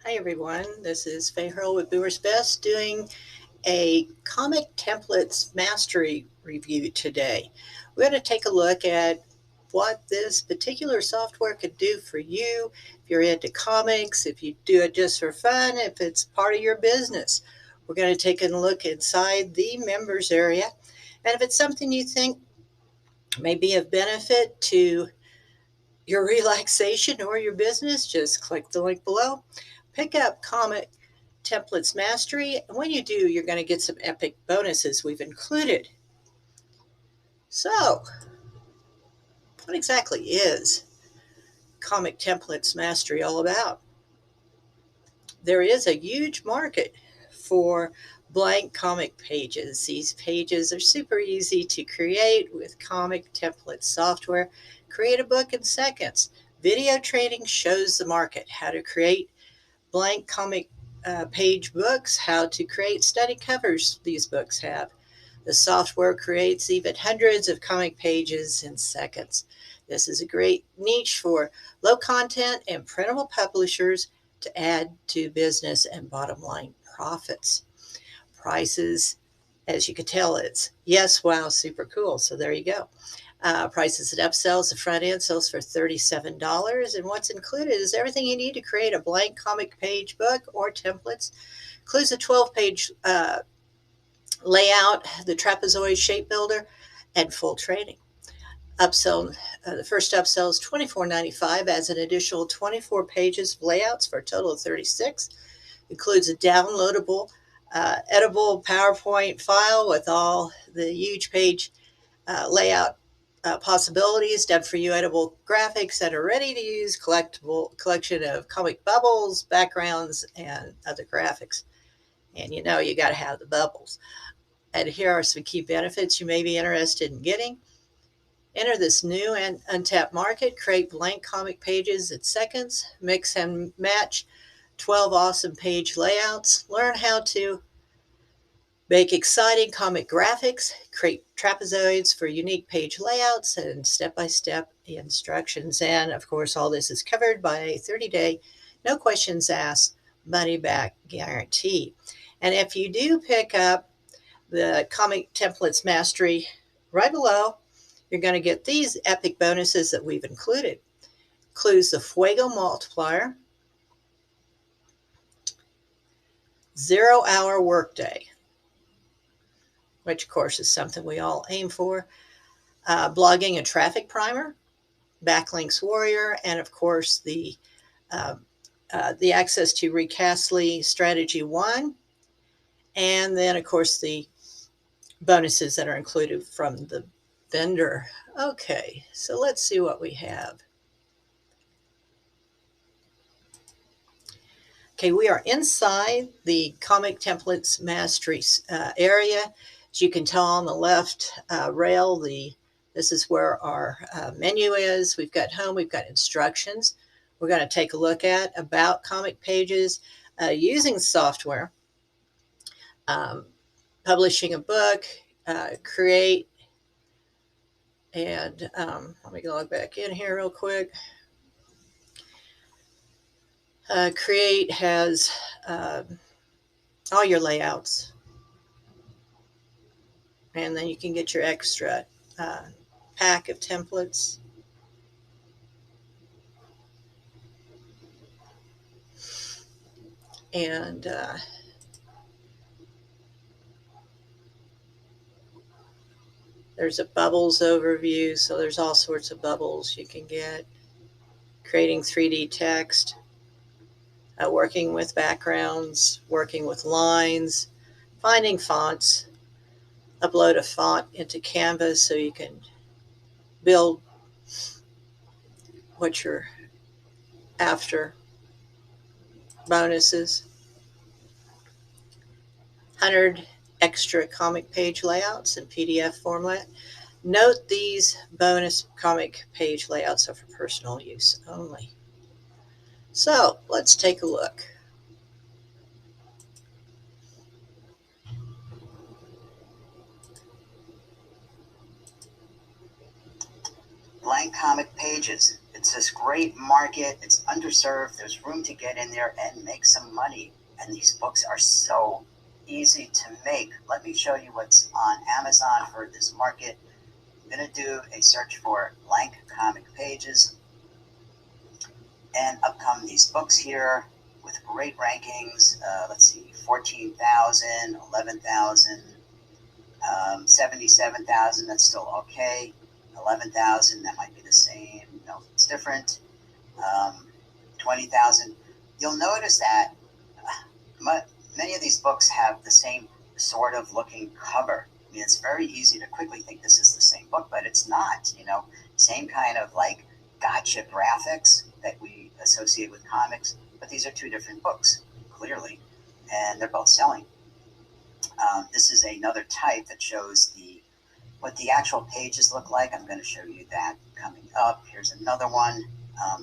Hi everyone, this is Faye Hurl with Boomer's Best doing a comic templates mastery review today. We're going to take a look at what this particular software could do for you if you're into comics, if you do it just for fun, if it's part of your business. We're going to take a look inside the members area, and if it's something you think may be of benefit to your relaxation or your business, just click the link below. Pick up Comic Templates Mastery. And when you do, you're going to get some epic bonuses we've included. So, what exactly is Comic Templates Mastery all about? There is a huge market for blank comic pages. These pages are super easy to create with comic template software. Create a book in seconds. Video training shows the market how to create blank comic page books, how to create study covers these books have. The software creates even hundreds of comic pages in seconds. This is a great niche for low content and printable publishers to add to business and bottom line profits. Prices, as you can tell, it's yes, wow, super cool. So there you go. Prices and upsells. The front end sells for $37. And what's included is everything you need to create a blank comic page book or templates. Includes a 12-page layout, the trapezoid shape builder, and full training. Upsell, the first upsell is $24.95, adds an additional 24 pages of layouts for a total of 36. Includes a downloadable, editable PowerPoint file with all the huge page layout possibilities, done for you editable graphics that are ready to use, collectible collection of comic bubbles, backgrounds, and other graphics. And you know you got to have the bubbles. And here are some key benefits you may be interested in getting. Enter this new and untapped market, create blank comic pages in seconds, mix and match 12 awesome page layouts, learn how to make exciting comic graphics, create trapezoids for unique page layouts, and step-by-step instructions. And of course, all this is covered by a 30-day, no questions asked, money-back guarantee. And if you do pick up the Comic Templates Mastery right below, you're going to get these epic bonuses that we've included. Includes the Fuego Multiplier, 0-hour workday, which of course is something we all aim for. Blogging and traffic primer, backlinks warrior, and of course uh, the access to Recastly Strategy 1, and then of course the bonuses that are included from the vendor. Okay, so let's see what we have. Okay, we are inside the Comic Templates Mastery area. As you can tell on the left rail, this is where our menu is. We've got home, we've got instructions. We're going to take a look at about comic pages, using software, um, publishing a book, create, and let me log back in here real quick. Create has all your layouts, and then you can get your extra uh, pack of templates. And there's a bubbles overview, so there's all sorts of bubbles you can get. Creating 3D text, working with backgrounds, working with lines, finding fonts, upload a font into Canvas so you can build what you're after. Bonuses, 100 extra comic page layouts in PDF format. Note these bonus comic page layouts are for personal use only. So let's take a look. Blank comic pages. It's this great market. It's underserved. There's room to get in there and make some money. And these books are so easy to make. Let me show you what's on Amazon for this market. I'm going to do a search for blank comic pages. And up come these books here with great rankings. Let's see, 14,000, 11,000, 77,000. That's still okay. 11,000, that might be the same. No, it's different. 20,000. You'll notice that many of these books have the same sort of looking cover. I mean, it's very easy to quickly think this is the same book, but it's not. Same kind of like gotcha graphics that we associate with comics, but these are two different books, clearly, and they're both selling. This is another type that shows what the actual pages look like. I'm going to show you that coming up. Here's another one,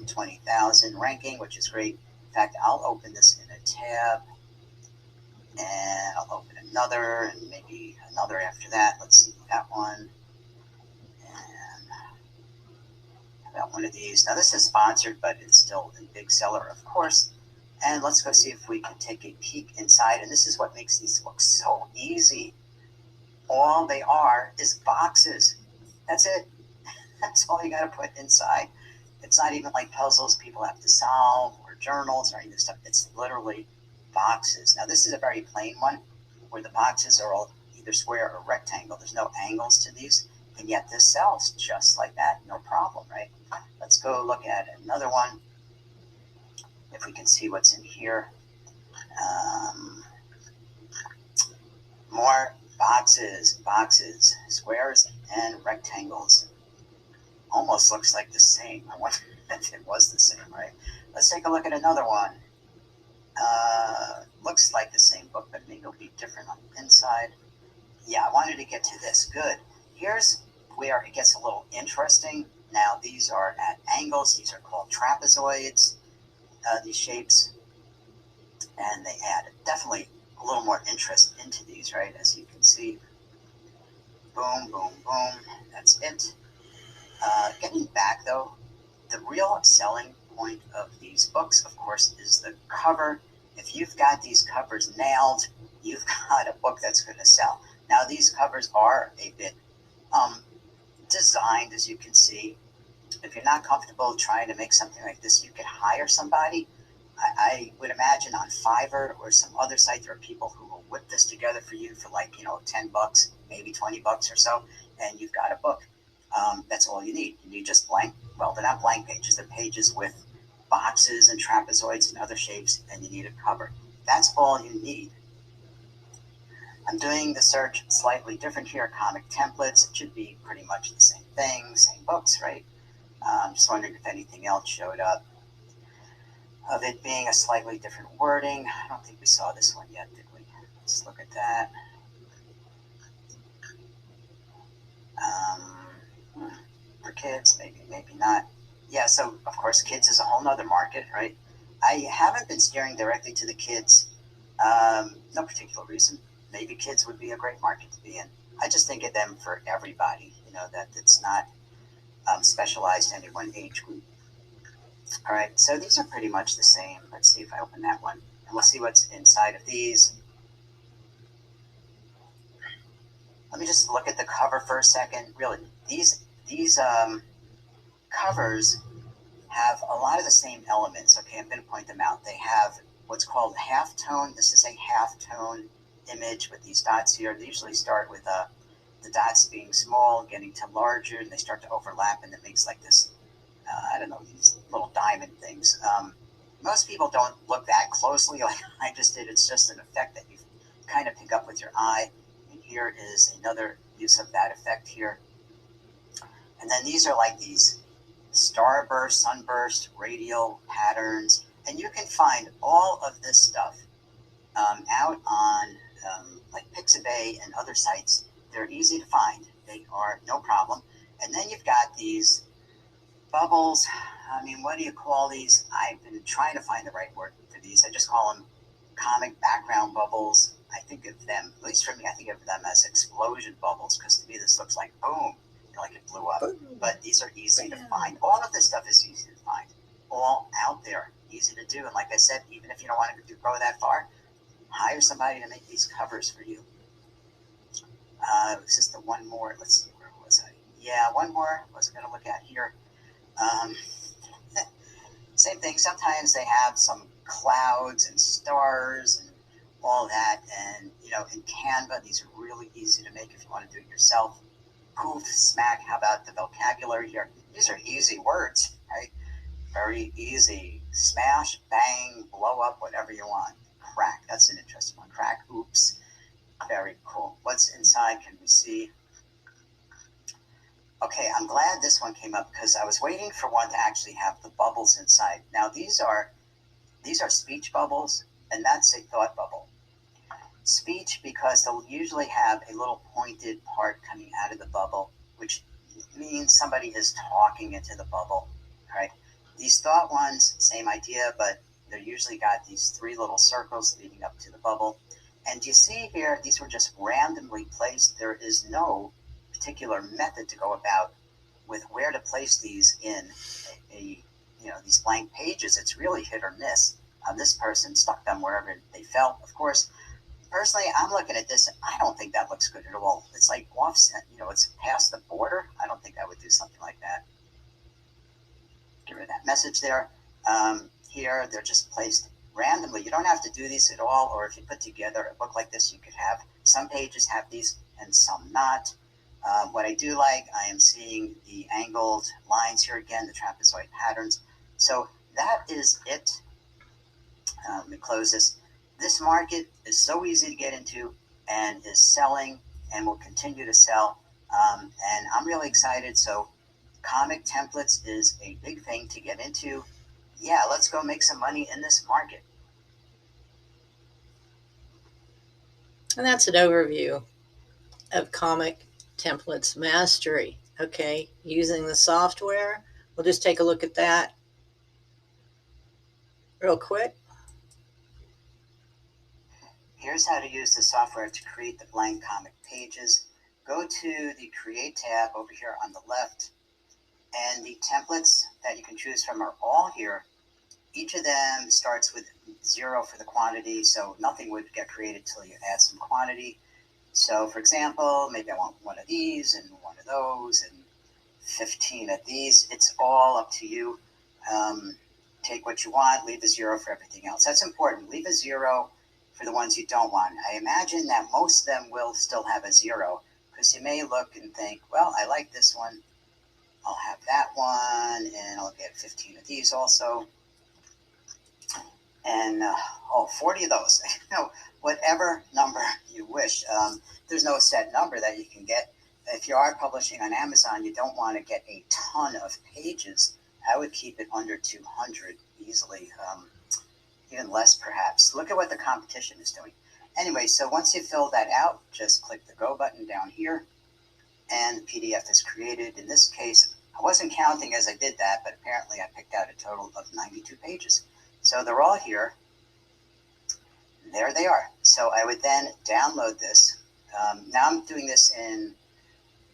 20,000 ranking, which is great. In fact, I'll open this in a tab, and I'll open another, and maybe another after that. Let's see that one, and about one of these. Now, this is sponsored, but it's still a big seller, of course. And let's go see if we can take a peek inside. And this is what makes these books so easy. All they are is boxes. That's it. That's all you got to put inside. It's not even like puzzles people have to solve or journals or any of this stuff. It's literally boxes. Now, this is a very plain one where the boxes are all either square or rectangle. There's no angles to these, and yet this sells just like that. No problem, right? Let's go look at another one if we can see what's in here. More boxes, squares and rectangles. Almost looks like the same. I wonder if it was the same, right? Let's take a look at another one. Looks like the same book, but maybe it'll be different on the inside. Yeah, I wanted to get to this. Good. Here's where it gets a little interesting. Now, these are at angles. These are called trapezoids, these shapes. And they add definitely a little more interest into these, right? As you can see. Boom, boom, boom. That's it. Getting back, though, the real selling point of these books, of course, is the cover. If you've got these covers nailed, you've got a book that's going to sell. Now, these covers are a bit designed, as you can see. If you're not comfortable trying to make something like this, you could hire somebody. I would imagine on Fiverr or some other site, there are people who will whip this together for you for like, $10, maybe $20 or so, and you've got a book. That's all you need. You need just blank, well, they're not blank pages, they're pages with boxes and trapezoids and other shapes, and you need a cover. That's all you need. I'm doing the search slightly different here, comic templates. It should be pretty much the same thing, same books, right? I'm just wondering if anything else showed up of it being a slightly different wording. I don't think we saw this one yet, did we? Let's look at that. For kids, maybe not. Yeah, so of course kids is a whole nother market, right? I haven't been steering directly to the kids. No particular reason. Maybe kids would be a great market to be in. I just think of them for everybody, that it's not specialized to any one age group. All right, so these are pretty much the same. Let's see if I open that one, and we'll see what's inside of these. Let me just look at the cover for a second. Really, these covers have a lot of the same elements. Okay, I'm going to point them out. They have what's called halftone. This is a halftone image with these dots here. They usually start with the dots being small, getting to larger, and they start to overlap, and it makes like this, I don't know, these little diamond things. Most people don't look that closely like I just did. It's just an effect that you kind of pick up with your eye. And here is another use of that effect here. And then these are like these starburst, sunburst, radial patterns. And you can find all of this stuff out on like Pixabay and other sites. They're easy to find. They are no problem. And then you've got these bubbles. I mean, what do you call these? I've been trying to find the right word for these. I just call them comic background bubbles. I think of them, at least for me, I think of them as explosion bubbles, because to me this looks like boom. like it blew up. But these are easy to find. All of this stuff is easy to find. All out there, easy to do. And like I said, even if you don't want to go that far, hire somebody to make these covers for you. It was just the one more. Let's see, where was I? Yeah, one more. I was going to look at here. Same thing. Sometimes they have some clouds and stars and all that. And, in Canva, these are really easy to make if you want to do it yourself. Poof, smack. How about the vocabulary here? These are easy words, right? Very easy. Smash, bang, blow up, whatever you want. Crack. That's an interesting one. Crack, oops. Very cool. What's inside? Can we see? Okay, I'm glad this one came up because I was waiting for one to actually have the bubbles inside. Now these are speech bubbles, and that's a thought bubble. Speech because they'll usually have a little pointed part coming out of the bubble, which means somebody is talking into the bubble, right? These thought ones, same idea, but they're usually got these three little circles leading up to the bubble. And you see here, these were just randomly placed. There is no particular method to go about with where to place these in these blank pages. It's really hit or miss. This person stuck them wherever they felt. Of course, personally, I'm looking at this, and I don't think that looks good at all. It's like offset, it's past the border. I don't think I would do something like that. Get rid of that message there. Here, they're just placed randomly. You don't have to do these at all, or if you put together a book like this, you could have some pages have these and some not. What I do like, I am seeing the angled lines here again, the trapezoid patterns. So that is it. Let me close this. This market is so easy to get into and is selling and will continue to sell. And I'm really excited. So comic templates is a big thing to get into. Yeah, let's go make some money in this market. And that's an overview of Comic Templates Mastery. Okay, using the software. We'll just take a look at that real quick. Here's how to use the software to create the blank comic pages. Go to the Create tab over here on the left, and the templates that you can choose from are all here. Each of them starts with 0 for the quantity, so nothing would get created till you add some quantity. So for example, maybe I want one of these and one of those and 15 of these. It's all up to you. Take what you want, leave a 0 for everything else. That's important. Leave a 0 for the ones you don't want. I imagine that most of them will still have a 0 because you may look and think, well, I like this one. I'll have that one, and I'll get 15 of these also. And 40 of those. Whatever number you wish. There's no set number that you can get. If you are publishing on Amazon, you don't want to get a ton of pages. I would keep it under 200 easily, even less perhaps. Look at what the competition is doing. Anyway, so once you fill that out, just click the Go button down here, and the PDF is created. In this case, I wasn't counting as I did that, but apparently I picked out a total of 92 pages. So they're all here. There they are. So I would then download this. Now I'm doing this in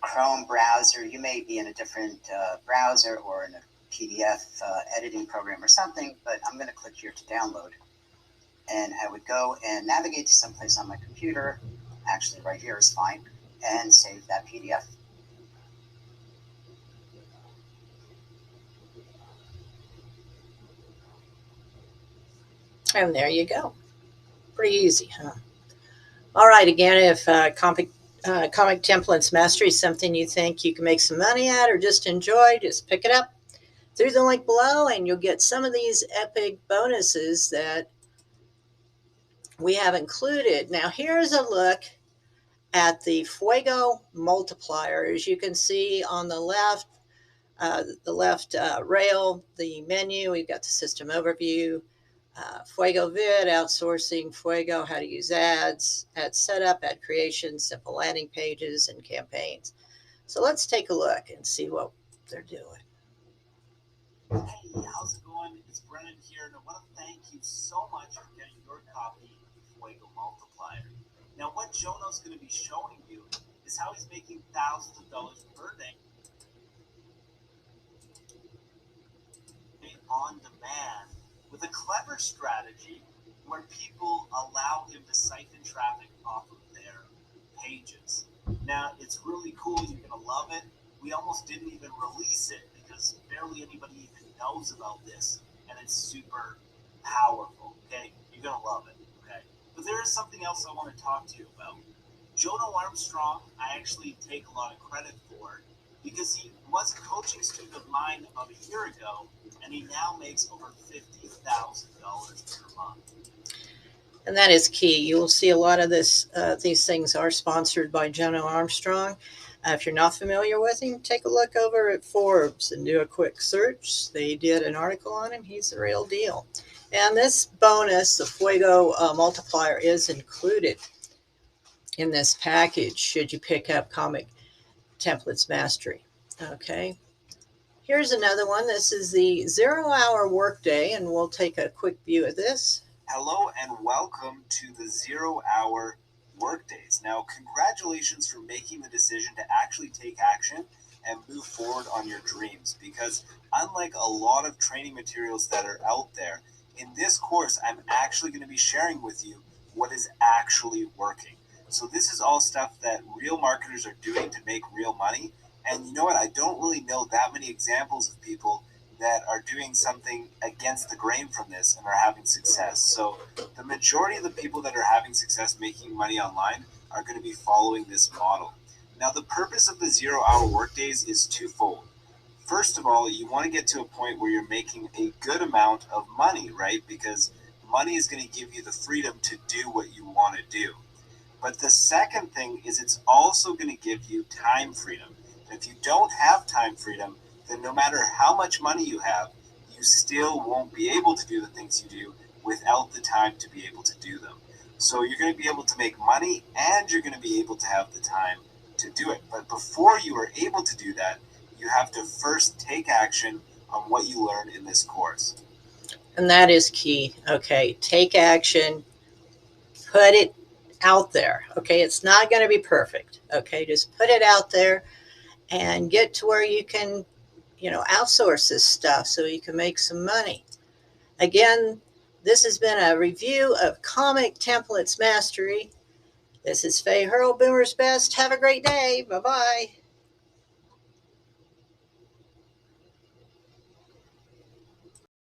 Chrome browser. You may be in a different browser or in a PDF editing program or something, but I'm going to click here to download. And I would go and navigate to someplace on my computer. Actually, right here is fine. And save that PDF. And there you go. Pretty easy, huh? All right, again, if Comic Templates Mastery is something you think you can make some money at or just enjoy, just pick it up through the link below and you'll get some of these epic bonuses that we have included. Now, here's a look at the Fuego multiplier. As you can see on the left rail, the menu, we've got the system overview, Fuego Vid, outsourcing, Fuego, how to use ads, ad setup, ad creation, simple landing pages, and campaigns. So let's take a look and see what they're doing. Hey, how's it going? It's Brennan here, and I want to thank you so much for getting your copy of Fuego Multiplier. Now, what Jono's going to be showing you is how he's making thousands of dollars per day on demand with a clever strategy where people allow him to siphon traffic off of their pages. Now, it's really cool. You're going to love it. We almost didn't even release it because barely anybody even knows about this, and it's super powerful. Okay, you're going to love it. Okay, but there is something else I want to talk to you about. Jono Armstrong, I actually take a lot of credit for because he was a coaching student of mine about a year ago, and he now makes over $50,000 per month. And that is key. You will see a lot of these things are sponsored by Jono Armstrong. If you're not familiar with him, take a look over at Forbes and do a quick search. They did an article on him. He's the real deal. And this bonus, the Fuego multiplier, is included in this package should you pick up Comic Templates Mastery. Okay. Here's another one. This is the 0-hour workday, and we'll take a quick view of this. Hello and welcome to the 0-hour workdays. Now, congratulations for making the decision to actually take action and move forward on your dreams, because unlike a lot of training materials that are out there, in this course, I'm actually going to be sharing with you what is actually working. So this is all stuff that real marketers are doing to make real money. And you know what? I don't really know that many examples of people that are doing something against the grain from this and are having success. So the majority of the people that are having success making money online are going to be following this model. Now, the purpose of the 0-hour workdays is twofold. First of all, you want to get to a point where you're making a good amount of money, right? Because money is going to give you the freedom to do what you want to do. But the second thing is it's also going to give you time freedom. If you don't have time freedom, then no matter how much money you have, you still won't be able to do the things you do without the time to be able to do them. So you're going to be able to make money and you're going to be able to have the time to do it. But before you are able to do that, you have to first take action on what you learn in this course. And that is key. Okay, take action, put it out there. Okay, it's not going to be perfect. Okay, just put it out there and get to where you can, outsource this stuff so you can make some money. Again, this has been a review of Comic Templates Mastery. This is Faye Hurl, Boomer's Best. Have a great day. Bye-bye.